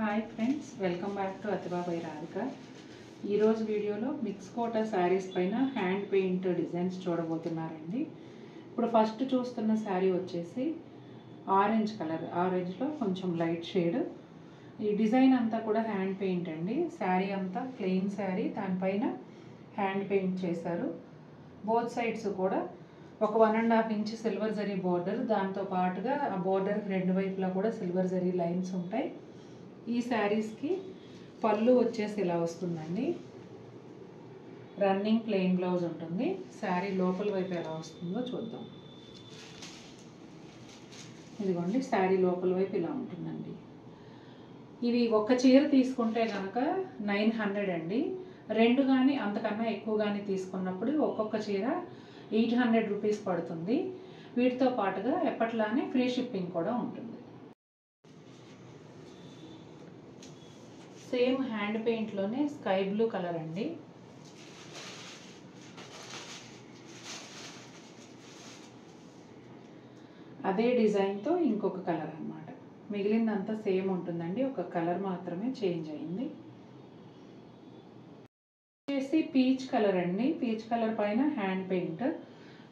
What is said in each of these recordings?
Hi friends, welcome back to అతిబా by Radhika. ఈరోజు వీడియోలో మిక్స్ కోటా శారీస్ పైన హ్యాండ్ పెయింట్ డిజైన్స్ చూడబోతున్నారండి. ఇప్పుడు ఫస్ట్ చూస్తున్న శారీ వచ్చేసి ఆరెంజ్ కలర్, ఆరెంజ్లో కొంచెం లైట్ షేడ్. ఈ డిజైన్ అంతా కూడా హ్యాండ్ పెయింట్ అండి. శారీ అంతా ప్లెయిన్ శారీ, దానిపైన హ్యాండ్ పెయింట్ చేశారు. బోత్ సైడ్స్ కూడా ఒక 1.5 ఇంచ్ సిల్వర్ జరీ బోర్డర్, దాంతో పాటుగా ఆ బోర్డర్ రెండు వైపులా కూడా సిల్వర్ జరీ లైన్స్ ఉంటాయి. ఈ శారీస్కి పళ్ళు వచ్చేసి ఇలా వస్తుందండి. రన్నింగ్ ప్లెయిన్ బ్లౌజ్ ఉంటుంది. శారీ లోపల వైపు ఎలా వస్తుందో చూద్దాం. ఇదిగోండి, శారీ లోపల వైపు ఇలా ఉంటుందండి. ఇవి ఒక చీర తీసుకుంటే కనుక 900 అండి. రెండు కానీ అంతకన్నా ఎక్కువ కానీ తీసుకున్నప్పుడు ఒక్కొక్క చీర 800 రూపీస్ పడుతుంది. వీటితో పాటుగా ఎప్పట్లానే ఫ్రీ షిప్పింగ్ కూడా ఉంటుంది. సేమ్ హ్యాండ్ పెయింట్లోనే స్కై బ్లూ కలర్ అండి. అదే డిజైన్తో ఇంకొక కలర్ అన్నమాట. మిగిలిందంతా సేమ్ ఉంటుందండి, ఒక కలర్ మాత్రమే చేంజ్ అయింది. వచ్చేసి పీచ్ కలర్ అండి. పీచ్ కలర్ పైన హ్యాండ్ పెయింట్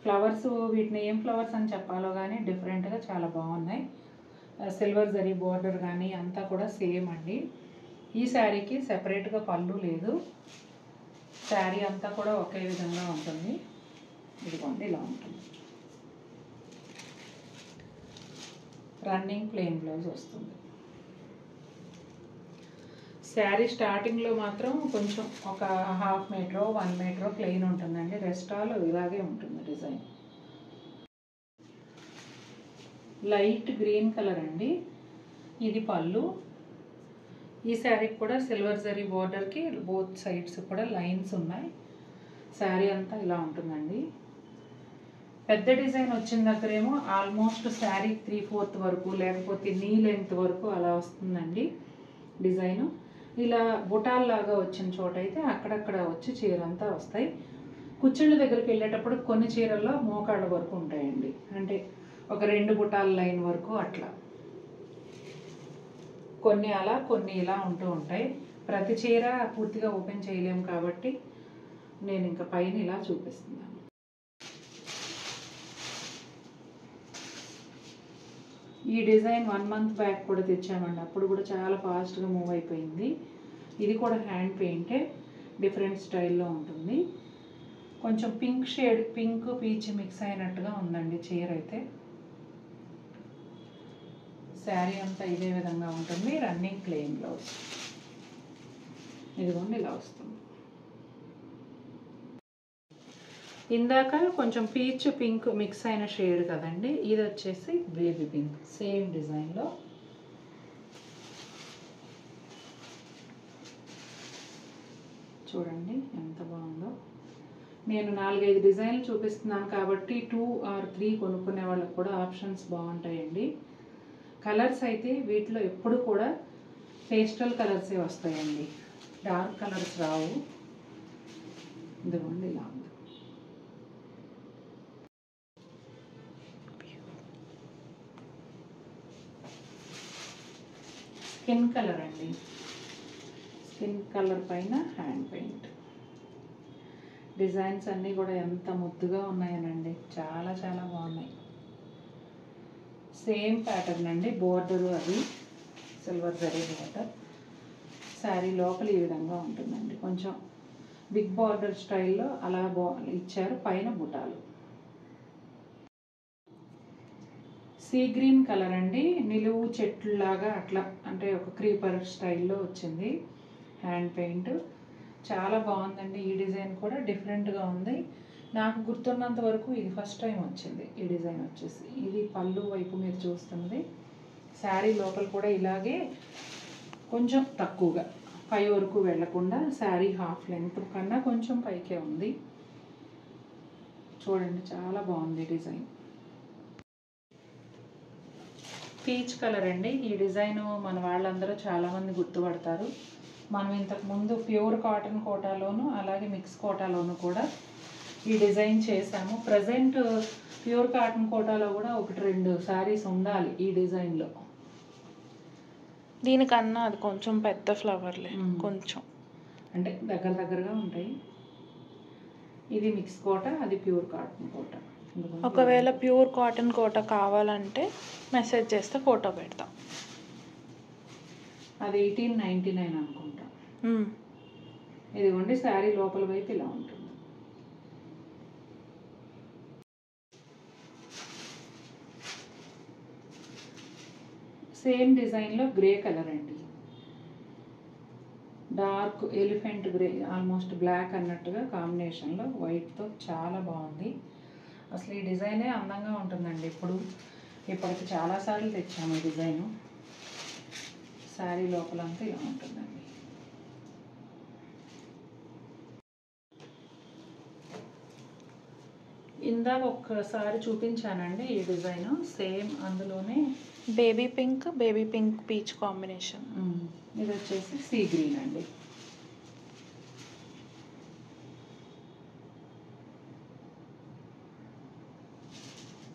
ఫ్లవర్స్. వీటిని ఏం ఫ్లవర్స్ అని చెప్పాలో కానీ డిఫరెంట్గా చాలా బాగున్నాయి. సిల్వర్ జరీ బోర్డర్ కానీ అంతా కూడా సేమ్ అండి. ఈ శారీకి సెపరేట్గా పళ్ళు లేదు. శారీ అంతా కూడా ఒకే విధంగా ఉంటుంది. ఇదిగోండి, ఇలా ఉంటుంది. రన్నింగ్ ప్లెయిన్ బ్లౌజ్ వస్తుంది. శారీ స్టార్టింగ్లో మాత్రం కొంచెం ఒక 1/2 మీటర్ 1 మీటర్ ప్లెయిన్ ఉంటుందండి. రెస్ట్ ఆల్ ఇలాగే ఉంటుంది డిజైన్. లైట్ గ్రీన్ కలర్ అండి. ఇది పళ్ళు. ఈ శారీకి కూడా సిల్వర్ జరీ బోర్డర్కి బోత్ సైడ్స్ కూడా లైన్స్ ఉన్నాయి. శారీ అంతా ఇలా ఉంటుందండి. పెద్ద డిజైన్ వచ్చిన దగ్గరేమో ఆల్మోస్ట్ శారీ 3/4 వరకు, లేకపోతే నీ లెంగ్త్ వరకు అలా వస్తుందండి డిజైను. ఇలా బుటాల్లాగా వచ్చిన చోట అయితే అక్కడక్కడ వచ్చి చీరంతా వస్తాయి. కుచ్చిళ్ళ దగ్గరికి వెళ్ళేటప్పుడు కొన్ని చీరల్లో మోకాళ్ళ వరకు ఉంటాయండి. అంటే ఒక 2 బుటాల లైన్ వరకు అట్లా. కొన్ని అలా, కొన్ని ఇలా ఉంటూ ఉంటాయి. ప్రతి చీర పూర్తిగా ఓపెన్ చేయలేము కాబట్టి నేను ఇంకా పైన ఇలా చూపిస్తున్నాను. ఈ డిజైన్ 1 మంత్ బ్యాక్ కూడా తెచ్చామండి. అప్పుడు కూడా చాలా ఫాస్ట్గా మూవ్ అయిపోయింది. ఇది కూడా హ్యాండ్ పెయింటే, డిఫరెంట్ స్టైల్లో ఉంటుంది. కొంచెం pink shade, pink peach mix అయినట్టుగా ఉందండి చీర అయితే. శారీ అంతా ఇదే విధంగా ఉంటుంది. Running plain blouse. ఇదిగోండి, ఇలా వస్తుంది. ఇందాక కొంచెం పీచ్ పింక్ మిక్స్ అయిన షేడ్ కదండి, ఇది వచ్చేసి బేబీ పింక్. సేమ్ డిజైన్లో చూడండి ఎంత బాగుందో. నేను 4-5 డిజైన్లు చూపిస్తున్నాను కాబట్టి 2 or 3 కొనుక్కునే వాళ్ళకి కూడా ఆప్షన్స్ బాగుంటాయండి. కలర్స్ అయితే వీటిలో ఎప్పుడు కూడా పేస్టల్ కలర్సే వస్తాయండి, డార్క్ కలర్స్ రావు. ఇదిగోండి, ఇలా ఉంది. స్కిన్ కలర్ అండి. స్కిన్ కలర్ పైన హ్యాండ్ పెయింట్. డిజైన్స్ అన్నీ కూడా ఎంత ముద్దుగా ఉన్నాయనండి, చాలా చాలా బాగున్నాయి. సేమ్ ప్యాటర్న్ అండి. బోర్డరు అది సిల్వర్ జరీ బోర్డర్. శారీ లోపల ఈ విధంగా ఉంటుందండి. కొంచెం బిగ్ బార్డర్ స్టైల్లో అలా ఇచ్చారు. పైన బుటాలు. సీ గ్రీన్ కలర్ అండి. నిలువు చెట్లులాగా అట్లా, అంటే ఒక క్రీపర్ స్టైల్లో వచ్చింది హ్యాండ్ పెయింట్. చాలా బాగుందండి. ఈ డిజైన్ కూడా డిఫరెంట్గా ఉంది. నాకు గుర్తున్నంత వరకు ఇది ఫస్ట్ టైం వచ్చింది ఈ డిజైన్ వచ్చేసి. ఇది పళ్ళు వైపు మీరు చూస్తున్నది. శారీ లోపల కూడా ఇలాగే కొంచెం తక్కువగా, పై వరకు వెళ్లకుండా శారీ హాఫ్ లెంగ్త్ కన్నా కొంచెం పైకే ఉంది. చూడండి, చాలా బాగుంది డిజైన్. పీచ్ కలర్ అండి. ఈ డిజైన్ మన వాళ్ళందరూ చాలామంది గుర్తుపడతారు. మనం ఇంతకుముందు ప్యూర్ కాటన్ కోటాలోను అలాగే మిక్స్ కోటాలోను కూడా ఈ డిజైన్ చేశాము. ప్రజెంట్ ప్యూర్ కాటన్ కోటాలో కూడా 1-2 శారీస్ ఉండాలి ఈ డిజైన్లో. దీనికన్నా అది కొంచెం పెద్ద ఫ్లవర్లే, కొంచెం అంటే దగ్గరగా ఉంటాయి. ఇది మిక్స్ కోట, అది ప్యూర్ కాటన్ కోట. ఒకవేళ ప్యూర్ కాటన్ కోట కావాలంటే మెసేజ్ చేస్తే ఫోటో పెడతాం. అది 1899 అనుకుంటా. ఇదిగోండి శారీ లోపల వైపు ఇలా ఉంటుంది. సేమ్ డిజైన్లో గ్రే కలర్ అండి, dark elephant grey, almost black అన్నట్టుగా కాంబినేషన్లో వైట్తో చాలా బాగుంది. అసలు ఈ డిజైనే అందంగా ఉంటుందండి. ఇప్పటికి చాలాసార్లు తెచ్చాము ఈ డిజైను. శారీ లోపలంతా ఇలా ఉంటుందండి. ఇందాక ఒక్కసారి చూపించానండి ఈ డిజైన్, సేమ్ అందులోనే బేబీ పింక్ పీచ్ కాంబినేషన్. ఇది వచ్చేసి సీ గ్రీన్ అండి.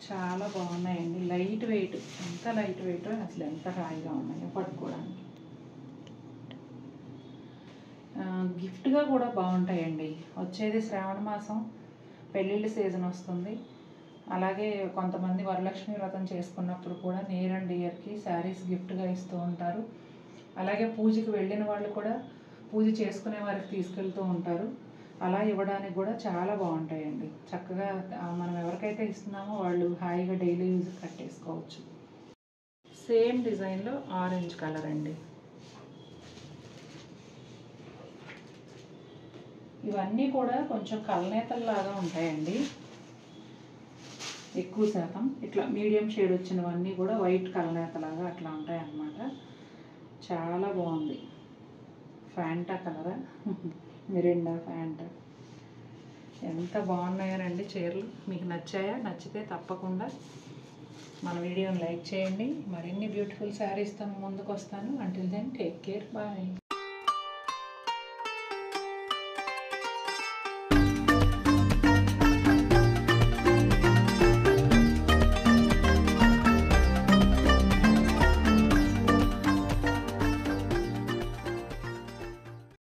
చాలా బాగున్నాయండి, లైట్ వెయిట్, ఎంత లైట్ వెయిట్, అసలు ఎంత హాయిగా ఉన్నాయో పట్టుకోవడానికి. గిఫ్ట్గా కూడా బాగుంటాయండి. వచ్చేది శ్రావణ మాసం, పెళ్ళిళ్ళ సీజన్ వస్తుంది. అలాగే కొంతమంది వరలక్ష్మి వ్రతం చేసుకున్నప్పుడు కూడా నియర్ అండ్ ఇయర్కి శారీస్ గిఫ్ట్గా ఇస్తూ ఉంటారు. అలాగే పూజకి వెళ్ళిన వాళ్ళు కూడా పూజ చేసుకునే వారికి తీసుకెళ్తూ ఉంటారు. అలా ఇవ్వడానికి కూడా చాలా బాగుంటాయండి. చక్కగా మనం ఎవరికైతే ఇస్తున్నామో వాళ్ళు హాయిగా డైలీ యూజ్ కట్టేసుకోవచ్చు. సేమ్ డిజైన్లో ఆరెంజ్ కలర్ అండి. ఇవన్నీ కూడా కొంచెం కలనేతల్లాగా ఉంటాయండి. ఎక్కువ శాతం ఇట్లా మీడియం షేడ్ వచ్చినవన్నీ కూడా వైట్ కలనేతలాగా అట్లా ఉంటాయి అన్నమాట. చాలా బాగుంది. ఫ్యాంటా కలరా, మిరిండా ఫ్యాంటా, ఎంత బాగున్నాయోనండి చీరలు. మీకు నచ్చాయా? నచ్చితే తప్పకుండా మన వీడియోని లైక్ చేయండి. మరిన్ని బ్యూటిఫుల్ శారీస్తో ముందుకు వస్తాను. Until then take care, bye.